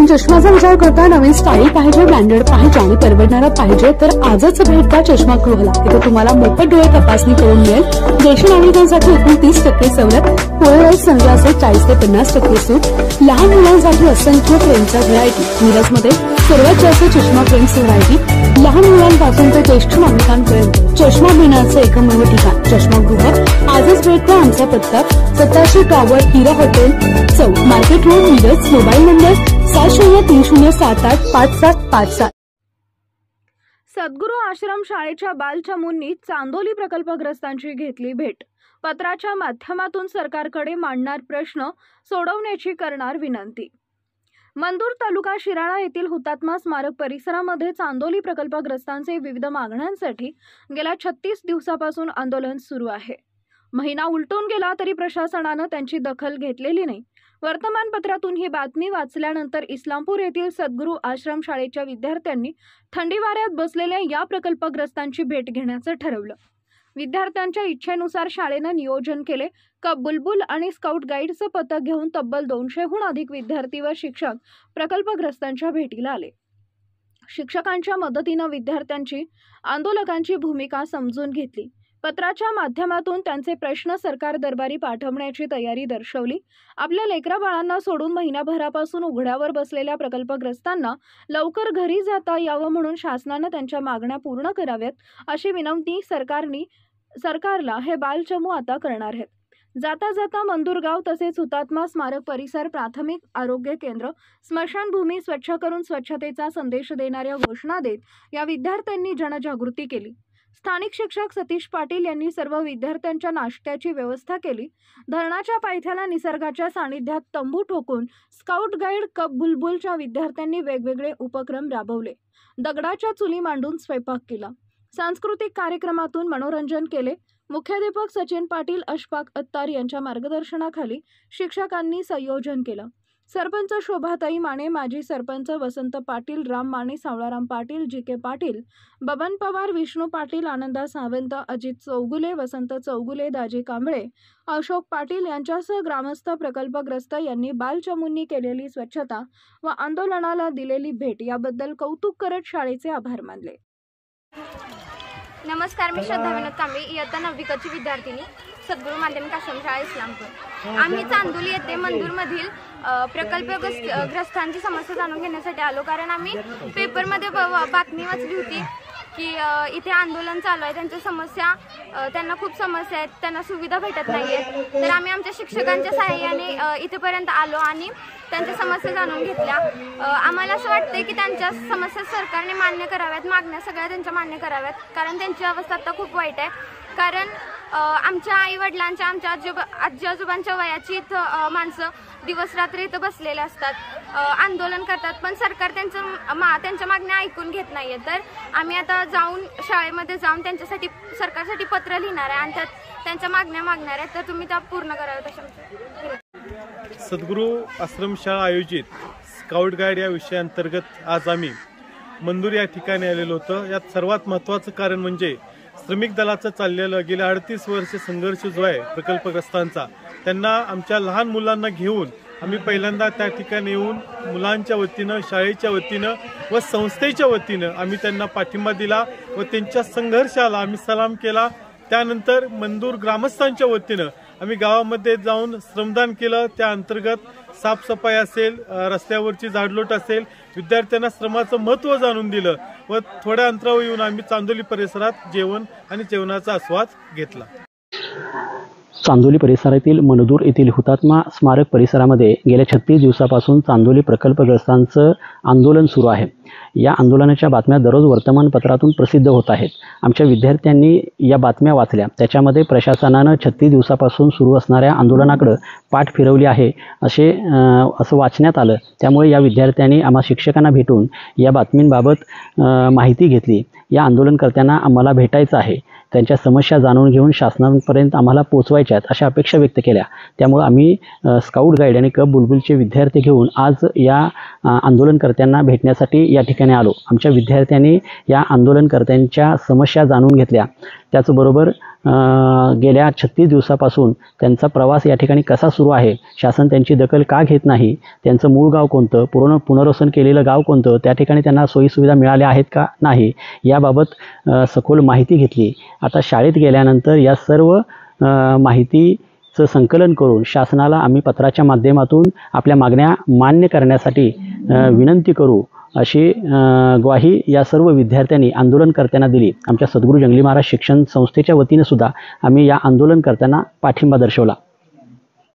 चष्म्याचा विचार करता नवीन स्टाईल पाहिजे, ब्रँडेड पाहिजे आणि परवडणारा पाहिजे तर आजच भेट द्या चष्मा गृहाला। इथे तुम्हाला मोफत डोळे तपासणी करून मिळेल। ज्येष्ठ नागरिकांसाठी 29% सवलत, पोलराइज सनग्लासेस 40 ते 50% सूट, लहान मुलांसाठी असंख्य फ्रेमच्या व्हरायटी। मिरजमध्ये सर्वात जास्त चष्मा फ्रेम्सची व्हरायटी, लहान मुलांपासून ते ज्येष्ठ नागरिकांपर्यंत चष्मा घेण्याचं एकमेव ठिकाण चष्मागृह। आजच भेट द्या। आमचा पत्ता 87 टॉवर, हिरा हॉटेल चौक, market road, Miraj. Mobile number 7030785757। Sadguru आश्रम शाळेच्या बालचमूंनी चांदोली प्रकल्पग्रस्तांची घेतली भेट। पत्राच्या माध्यमातून सरकारकडे मांडणार प्रश्न, सोडवण्याची करणार विनंती। मंदूर तालुका शिराळा येथील हुतात्मा स्मारक परिसरामध्ये चांदोली प्रकल्पग्रस्तांचे विविध मागण्यांसाठी गेल्या 36 दिवसापासून आंदोलन सुरू आहे। महिना उलटून गेला तरी प्रशासनाने त्यांची दखल घेतलेली नाही। वर्तमानपत्रातून ही बातमी वाचल्यानंतर इस्लामपूर येथील सद्गुरू आश्रम शाळेच्या विद्यार्थ्यांनी थंडी वाऱ्यात बसलेल्या या प्रकल्पग्रस्तांची भेट घेण्याचं ठरवलं। विद्यार्थ्यांच्या इच्छेनुसार शाळेने नियोजन केले। बुलबुल आणि स्काउट गाईडचं पथक घेऊन तब्बल 200हून अधिक विद्यार्थी व शिक्षक प्रकल्पग्रस्तांच्या भेटीला आले। शिक्षकांच्या मदतीने विद्यार्थ्यांची आंदोलकांची भूमिका समजून घेतली। पत्राच्या माध्यमातून त्यांचे प्रश्न सरकार दरबारी पाठवण्याची तयारी दर्शवली। आपल्या लेकराबाळांना सोडून महिनाभरापासून उघड्यावर बसलेल्या प्रकल्पग्रस्तांना लवकर घरी जाता यावं म्हणून शासनाने त्यांच्या मागण्या पूर्ण कराव्यात अशी विनंती सरकारला हे बालचमू आता करणार आहेत। जाता जाता मंदूरगाव तसेच हुतात्मा स्मारक परिसर, प्राथमिक आरोग्य केंद्र, स्मशानभूमी स्वच्छ करून स्वच्छतेचा संदेश देणाऱ्या घोषणा देत या विद्यार्थ्यांनी जनजागृती केली। स्थानिक शिक्षक सतीश पाटील यांनी सर्व विद्यार्थ्यांच्या नाश्त्याची व्यवस्था केली। धरणाच्या पायथ्याला निसर्गाच्या सानिध्यात तंबू ठोकून स्काउट गाईड बुलबुलच्या विद्यार्थ्यांनी वेगवेगळे उपक्रम राबवले। दगडाच्या चुली मांडून स्वयंपाक केला। सांस्कृतिक कार्यक्रमातून मनोरंजन केले। मुख्याध्यापक सचिन पाटील, अशफाक अत्तार यांच्या मार्गदर्शनाखाली शिक्षकांनी संयोजन केलं। सरपंच शोभाताई माने, माजी सरपंच वसंत पाटील, राम माने, सावळाराम पाटील, जी.के. पाटील, बबन पवार, विष्णू पाटील, आनंदा सावंत, अजित चौगुले, वसंत चौगुले, दाजी कांबळे, अशोक पाटील यांच्यासह ग्रामस्थ प्रकल्पग्रस्त यांनी बालचमूंनी केलेली स्वच्छता व आंदोलनाला दिलेली भेट याबद्दल कौतुक करत शाळेचे आभार मानले। नमस्कार, मी श्रद्धा विनोद कांबळे, इयत्ता 9वीची विद्यार्थिनी, सद्गुरू माध्यमिक आश्रम शाळा इस्लामपूर। आम्ही चांदोली येथे मंदूरमधील प्रकल्पग्रस्तांची समस्या जाणून घेण्यासाठी आलो, कारण आम्ही पेपरमध्ये बातमी वाचली होती की इथे आंदोलन चालू आहे। त्यांच्या समस्या, त्यांना खूप समस्या आहेत, त्यांना सुविधा भेटत नाही आहेत। तर आम्ही आमच्या शिक्षकांच्या सहाय्याने इथेपर्यंत आलो आणि त्यांच्या समस्या जाणून घेतल्या। आम्हाला असं वाटतं की त्यांच्या समस्या सरकारने मान्य कराव्यात, मागण्या सगळ्या त्यांच्या मान्य कराव्यात, कारण त्यांची अवस्था आता खूप वाईट आहे। कारण आमच्या आईवडिलांच्या, आमच्या आजी आजोबांच्या वयाची इथं माणसं दिवस रात्र इथं बसलेले असतात, आंदोलन करतात, पण सरकार त्यांच्या मागण्या ऐकून घेत नाहीये। तर आम्ही आता शाळेमध्ये जाऊन त्यांच्यासाठी सरकारसाठी पत्र लिहिणार आहे आणि त्यात त्यांच्या मागण्या मागणार आहे, तर तुम्ही त्या पूर्ण कराव्यात अशा। सद्गुरू आश्रम शाळा आयोजित स्काउट गाईड या विषयाअंतर्गत आज आम्ही मंदूर या ठिकाणी आलेलो होतो। यात सर्वात महत्त्वाचं कारण म्हणजे श्रमिक दलाचं चाललेलं गेल्या 38 वर्ष संघर्ष जो आहे प्रकल्पग्रस्तांचा, त्यांना आमच्या लहान मुलांना घेऊन आम्ही पहिल्यांदा त्या ठिकाणी येऊन मुलांच्या वतीनं, शाळेच्या वतीनं व संस्थेच्या वतीनं आम्ही त्यांना पाठिंबा दिला व त्यांच्या संघर्षाला आम्ही सलाम केला। त्यानंतर मंदूर ग्रामस्थांच्या वतीनं आम्ही गावामध्ये जाऊन श्रमदान केलं। त्या अंतर्गत साफसफाई असेल, रस्त्यावरची झाडलोट असेल, विद्यार्थ्यांना श्रमाचं महत्त्व जाणून दिलं व थोड्या अंतरावर येऊन आम्ही चांदोली परिसरात जेवण आणि जेवणाचा आस्वाद घेतला। चांदोली परिसरातील मनदूर येथील हुतात्मा स्मारक परिसरामध्ये गेल्या 36 दिवसापासून चांदोली प्रकल्पग्रस्तांचं आंदोलन सुरू आहे। या आंदोलनाच्या बातम्या दररोज वर्तमानपत्रातून प्रसिद्ध होत आहेत। आमच्या विद्यार्थ्यांनी या बातम्या वाचल्या, त्याच्यामध्ये प्रशासनानं 36 दिवसापासून सुरू असणाऱ्या आंदोलनाकडे पाठ फिरवली आहे असं वाचण्यात आलं। त्यामुळे या विद्यार्थ्यांनी आम्हा शिक्षकांना भेटून या बातमींबाबत माहिती घेतली। या आंदोलनकर्त्यांना आम्हाला भेटायचं आहे, त्यांच्या समस्या जाणून घेऊन शासनापर्यंत आम्हाला पोचवायच्या आहेत अशा अपेक्षा व्यक्त केल्या। त्यामुळे आम्ही स्काउट गाईड आणि बुलबुलचे विद्यार्थी घेऊन आज या आंदोलनकर्त्यांना भेटण्यासाठी या ठिकाणी आलो. आमच्या विद्यार्थ्यांनी या आंदोलनकर्त्यांच्या समस्या जाणून घेतल्या. त्याचबरोबर गेल्या 36 दिवसापासून त्यांचा प्रवास या ठिकाणी कसा सुरू आहे, शासन त्यांची दखल का घेत नाही, त्यांचं मूळ गाव कोणतं, पुनर्वसन केलेलं गाव कोणतं, त्या ठिकाणी त्यांना सोयीसुविधा मिळाल्या आहेत का नाही, याबाबत सखोल माहिती घेतली. आता शाळेत गेल्यानंतर या सर्व माहितीचं संकलन करून शासनाला आम्ही पत्राच्या माध्यमातून आपल्या मागण्या मान्य करण्यासाठी विनंती करू, अशी ग्वाही या सर्व विद्यार्थ्यांनी आंदोलनकर्त्यांना दिली. आमच्या सद्गुरू जंगली महाराज शिक्षण संस्थेच्या वतीने सुद्धा आम्ही या आंदोलनकर्त्यांना पाठिंबा दर्शवला.